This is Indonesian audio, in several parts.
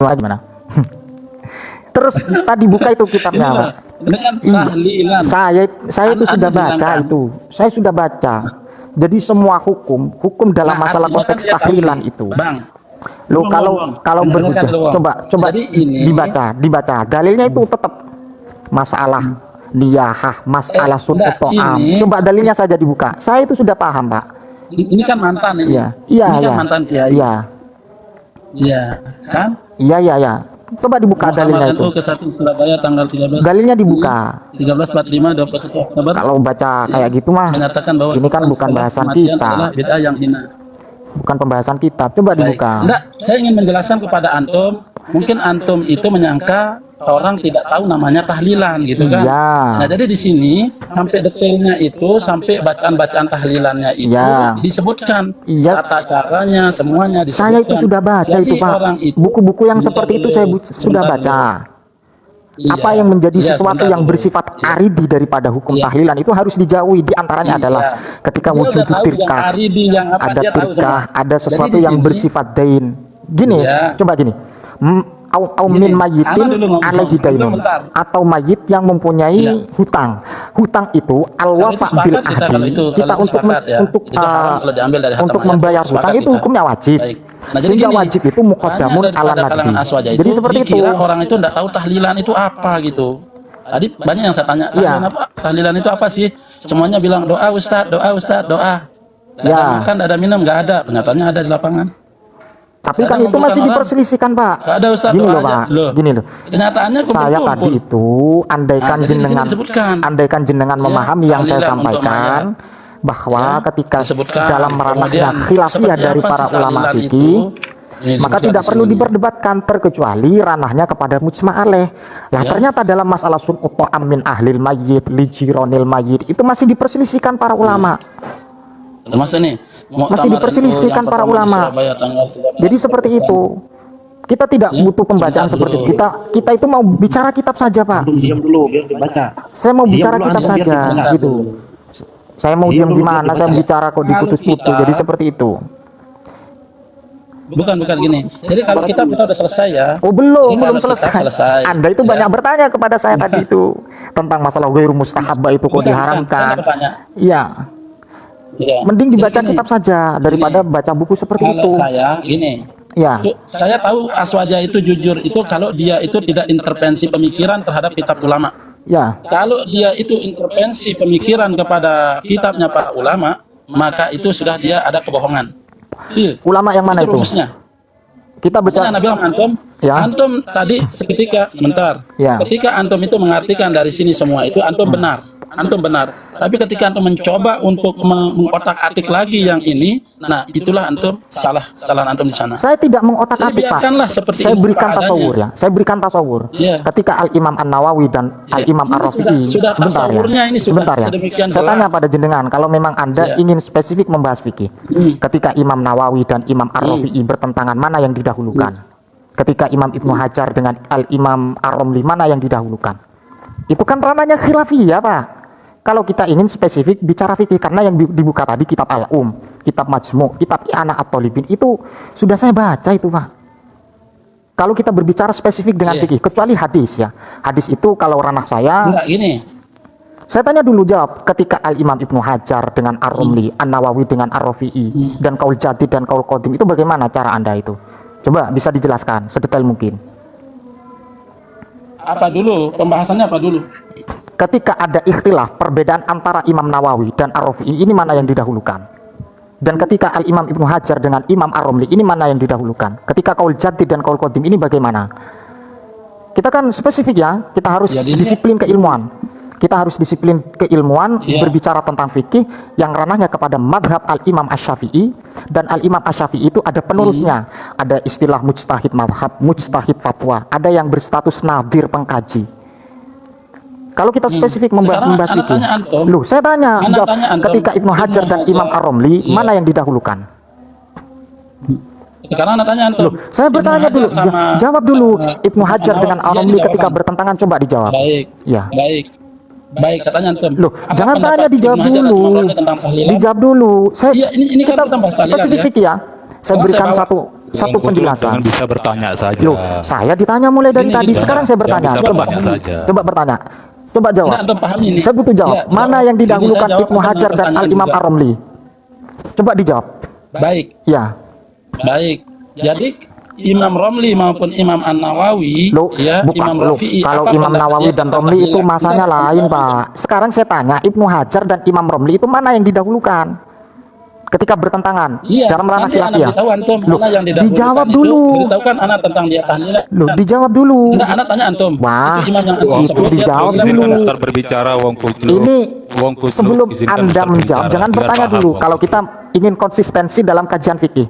Gimana? Terus tadi buka itu kitabnya, Pak. Dengan tahlilan. Saya itu sudah baca itu. Saya sudah baca. Jadi semua hukum dalam masalah konteks tahlilan itu. Bang. Lo kalau berhujah, coba Jadi ini dibaca. Dalilnya itu tetap masalah niyahah, masalah sunut to'am. Coba dalilnya saja dibuka. Saya itu sudah paham, Pak. Ini kan mantan ini. Iya, ini kan mantan kiai. Iya, kan? Iya. Coba dibuka dalilnya itu. ke 1 Surabaya tanggal 13. Dalilnya dibuka. 1345 21 Oktober. Kalau baca kayak gitu mah, menyatakan bahwa ini kan bukan bahasan kita. Bid'ah yang hina. Bukan pembahasan kitab. Coba dibuka. Enggak, saya ingin menjelaskan kepada antum, mungkin antum itu menyangka orang tidak tahu namanya tahlilan gitu kan. Iya. Nah, jadi di sini sampai detailnya itu, sampai bacaan-bacaan tahlilannya itu disebutkan. Iya. Tata caranya semuanya disebutkan. Saya itu sudah baca. Jadi itu, Pak. Buku-buku yang seperti itu saya sudah baca. Apa yang menjadi sesuatu yang bersifat aridi daripada hukum tahlilan itu harus dijauhi. Di antaranya adalah ketika wujud tirkah, ada tirkah, ada sesuatu yang bersifat dain. Gini, coba gini. Au min mayitin alaihi dainun, atau mayit yang mempunyai hutang. Hutang itu al-wafa bil ahdi. Kita untuk membayar hutang itu hukumnya wajib. Nah, sehingga wajib itu muqaddamun ala nadbi. Jadi seperti itu. Orang itu enggak tahu tahlilan itu apa gitu. Tadi banyak yang saya tanya, tahlilan itu apa sih? Semuanya bilang doa Ustaz, doa. Kan ada minum, enggak ada. Kenyataannya ada di lapangan. Tapi kan itu masih diperselisihkan, Pak. Ada Ustaz, gini loh, Pak. Gini loh. Kenyataannya saya tadi itu andaikan jenengan memahami yang saya sampaikan, bahwa ketika dalam ranahnya khilafiyah dari para ulama fikih, maka tidak perlu diperdebatkan terkecuali ranahnya kepada mujma' alaih. Lah ternyata dalam masalah sun'ut ta'am min ahlil mayyit li jironil mayyit itu masih diperselisihkan para ulama. Masih diperselisihkan para ulama. Jadi seperti itu. Kita tidak butuh pembacaan seperti itu. Kita itu mau bicara kitab saja, Pak. Diam dulu biar dibaca. Saya mau bicara kitab saja gitu. Saya mau diam di mana? Saya bicara kok diputus-putus. Jadi seperti itu. Bukan gini. Jadi kalau kita sudah selesai ya. Oh, belum selesai. Anda itu banyak bertanya kepada saya tadi itu tentang masalah ghairu mustahabba itu kok diharamkan. Iya. Mending dibaca kitab saja daripada baca buku seperti itu. Saya gini. Saya tahu Aswaja itu jujur itu kalau dia itu tidak intervensi pemikiran terhadap kitab ulama. Kalau dia itu intervensi pemikiran kepada kitabnya para ulama, maka itu sudah dia ada kebohongan. Ulama yang mana itu? Rumusnya. Kita bicara. Antum tadi ketika antum itu mengartikan dari sini semua itu antum benar. Tapi ketika antum mencoba untuk mengotak-atik lagi yang ini, nah itulah antum salah antum di sana. Saya tidak mengotak-atik, Pak. Saya berikan tasawur ya. Saya berikan tasawur. Ketika Al-Imam An-Nawawi dan Al-Imam Ar-Rafi'i, sebentar ya. Saya tanya pada jenengan, kalau memang Anda ingin spesifik membahas fikih, ketika Imam Nawawi dan Imam Ar-Rafi'i bertentangan, mana yang didahulukan? Ketika Imam Ibnu Hajar dengan Al-Imam Ar-Romli, mana yang didahulukan? Itu kan ranahnya khilafiyah, Pak. Kalau kita ingin spesifik bicara fikih, karena yang dibuka tadi kitab Al-Um, kitab Majmu', kitab I'anah at-Thalibin itu sudah saya baca itu, Pak. Kalau kita berbicara spesifik dengan fikih, kecuali hadis ya. Hadis itu kalau ranah saya. Saya tanya dulu, jawab. Ketika Al-Imam Ibnu Hajar dengan Ar-Romli, An-Nawawi dengan Ar-Rafi'i, dan Qaul Jadid dan Qaul Qadim, itu bagaimana cara Anda itu? Coba bisa dijelaskan sedetail mungkin. Apa dulu? Pembahasannya apa dulu? Ketika ada ikhtilaf, perbedaan antara Imam Nawawi dan Ar-Rafi'i, ini mana yang didahulukan? Dan ketika Al-Imam Ibnu Hajar dengan Imam Ar-Romli, ini mana yang didahulukan? Ketika Qaul Jadid dan Qaul Qadim, ini bagaimana? Kita kan spesifik ya, kita harus disiplin keilmuan. Kita harus disiplin keilmuan, berbicara tentang fikih yang ranahnya kepada madhab Al-Imam Asy-Syafi'i, dan Al-Imam Asy-Syafi'i itu ada penerusnya. Ada istilah mujtahid madhab, mujtahid fatwa, ada yang berstatus nadir pengkaji. Kalau kita spesifik membahas fikih, saya tanya, ketika Ibnu Hajar dan Imam Ar-Romli, mana yang didahulukan? Sekarang tanya antum. Saya bertanya dulu, jawab dulu. Ibnu Hajar dengan Ar-Romli ketika bertentangan, coba dijawab. Baik, saya tanya antum. Jangan tanya, dijawab dulu. Dijawab dulu. Ini kan kita bahas spesifik ya. Saya berikan satu satu penjelasan. Bisa bertanya saja. Loh, saya ditanya mulai dari tadi, sekarang saya bertanya. Coba bertanya. Coba jawab. Saya butuh jawab. Mana yang didahulukan Ibnu Hajar dan Al-Imam Ar-Romli? Coba dijawab. Baik. Ya. Baik. Jadi Imam Romli maupun Imam An-Nawawi, Imam Rafi'i. Kalau Imam Nawawi dan Romli itu masanya lain, Pak. Sekarang saya tanya, Ibnu Hajar dan Imam Romli itu mana yang didahulukan ketika bertentangan dalam ranah khilaf ya? Dijawab dulu. Beritahukan anak tentang dia tahlilan. Loh, dijawab dulu. Enggak, anak tanya antum. Wah, itu dijawab dulu. Berbicara Ini sebelum Anda menjawab, jangan bertanya dulu. Kalau kita ingin konsistensi dalam kajian fikih,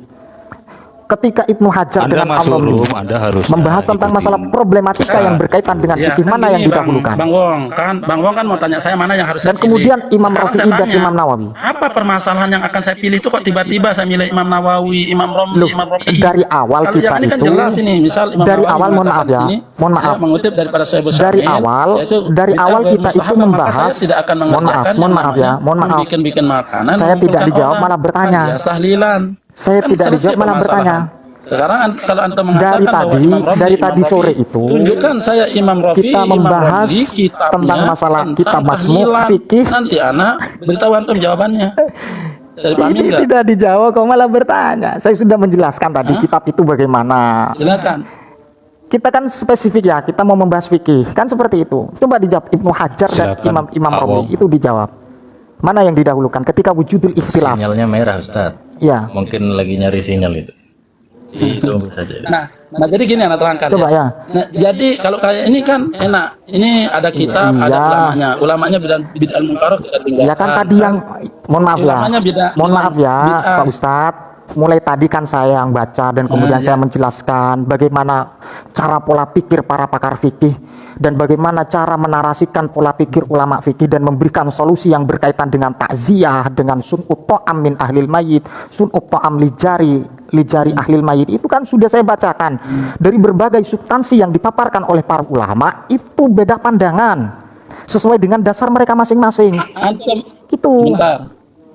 ketika Ibnu Hajar dengan Al-Romli membahas tentang masalah problematika yang berkaitan dengan fikih, mana yang didahulukan? Bang Wong kan mau tanya saya mana yang harus dan saya kemudian pilih. Imam Rafi'i dan Imam Nawawi. Apa permasalahan yang akan saya pilih itu kok tiba-tiba saya milih Imam Nawawi, Imam Romli, Imam Rafi'i? Dari awal kalau kita ini kan itu jelas ini, misal Imam dari Nawawi awal mohon maaf, mengutip daripada saya dari awal kita itu membahas, mohon maaf, bikin makanan. Saya tidak dijawab malah bertanya. Saya tidak dijawab malah bertanya. Sekarang kalau antum mengatakan dari tadi sore itu tunjukkan saya Imam Rafi'i, kita membahas tentang masalah kitab Majmu' fikih. Nanti anak beritahu antum jawabannya. Ini tidak dijawab kok malah bertanya. Saya sudah menjelaskan tadi kitab itu bagaimana. Silakan. Kita kan spesifik ya, kita mau membahas fikih kan seperti itu. Coba dijawab Ibnu Hajar dan Imam Romli itu dijawab. Mana yang didahulukan ketika wujudul ikhtilaf? Sinyalnya merah, Ustaz. Ya. Mungkin lagi nyari sinyal itu. Itu saja. Nah jadi gini anak terangkan. Coba ya. Nah, jadi kalau kayak ini kan enak. Ini ada kitab, ada ulamanya bid'ah munkar kita tinggalkan. Ya kan tadi yang mohon maaf ya, Pak Ustadz. Mulai tadi kan saya yang baca dan kemudian saya menjelaskan bagaimana cara pola pikir para pakar fikih dan bagaimana cara menarasikan pola pikir ulama fikih dan memberikan solusi yang berkaitan dengan takziah, dengan sun'ut ta'am min ahlil mayit, sun'ut ta'am lijari ahlil mayit. Itu kan sudah saya bacakan. Dari berbagai substansi yang dipaparkan oleh para ulama itu beda pandangan sesuai dengan dasar mereka masing-masing. Gitu.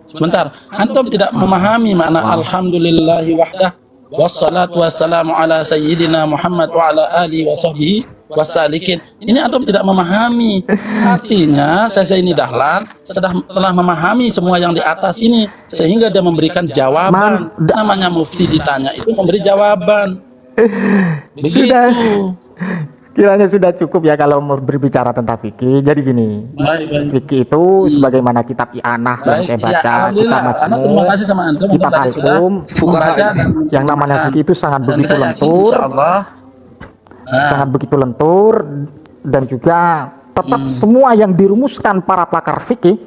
Sebentar, antum tidak memahami makna alhamdulillahi wahdah wassalatu wassalamu ala sayyidina Muhammad wa ala alihi wa sahbihi wassalikin. Ini antum tidak memahami. Artinya saya ini dahlan telah memahami semua yang di atas ini sehingga dia memberikan jawaban. Namanya mufti ditanya itu memberi jawaban. Begitu. Kiranya sudah cukup ya kalau berbicara tentang fikih. Jadi gini, fikih itu sebagaimana kitab I'anah yang saya baca, kitab Majmu', kitab Al-Qum, yang namanya fikih itu sangat begitu lentur, sangat begitu lentur, dan juga tetap semua yang dirumuskan para pakar fikih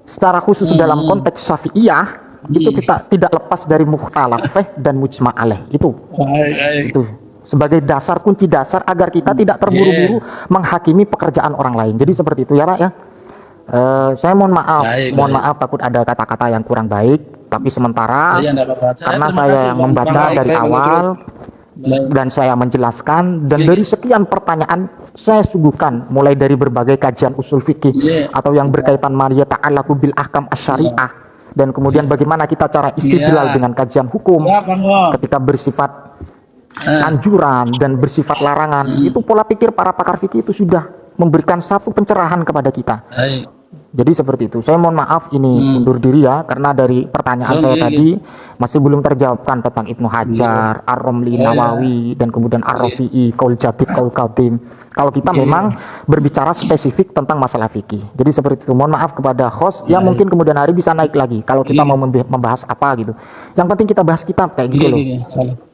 secara khusus dalam konteks Syafi'iyah itu kita tidak lepas dari mukhtalaf dan mujma' alaih itu. Sebagai dasar, kunci dasar agar kita tidak terburu-buru menghakimi pekerjaan orang lain. Jadi seperti itu ya Pak ya. Saya mohon maaf takut ada kata-kata yang kurang baik, tapi sementara karena saya yang membaca dari awal dan saya menjelaskan dan dari sekian pertanyaan saya suguhkan mulai dari berbagai kajian usul fikih atau yang berkaitan Maria ta'alaku bil ahkam asyariah dan kemudian bagaimana kita cara istidlal dengan kajian hukum ketika bersifat anjuran dan bersifat larangan. Itu pola pikir para pakar fikih itu sudah memberikan satu pencerahan kepada kita. Jadi seperti itu. Saya mohon maaf ini undur diri ya karena dari pertanyaan saya tadi masih belum terjawabkan tentang Ibnu Hajar, Ar-Romli, Nawawi dan kemudian Ar-Rafi'i, Qaul Jabir, Qaul Qadim. Kalau kita memang berbicara spesifik tentang masalah fikih. Jadi seperti itu. Mohon maaf kepada host yang mungkin kemudian hari bisa naik lagi kalau kita mau membahas apa gitu. Yang penting kita bahas kitab kayak gitu loh.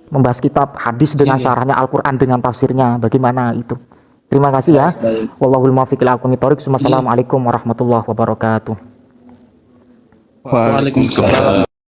Membahas kitab hadis dengan syarahnya Al-Quran dengan tafsirnya bagaimana itu. Terima kasih ya. Wallahul muwaffiq ila aqwamit thoriq. Wassalamualaikum warahmatullahi wabarakatuh. Waalaikumsalam.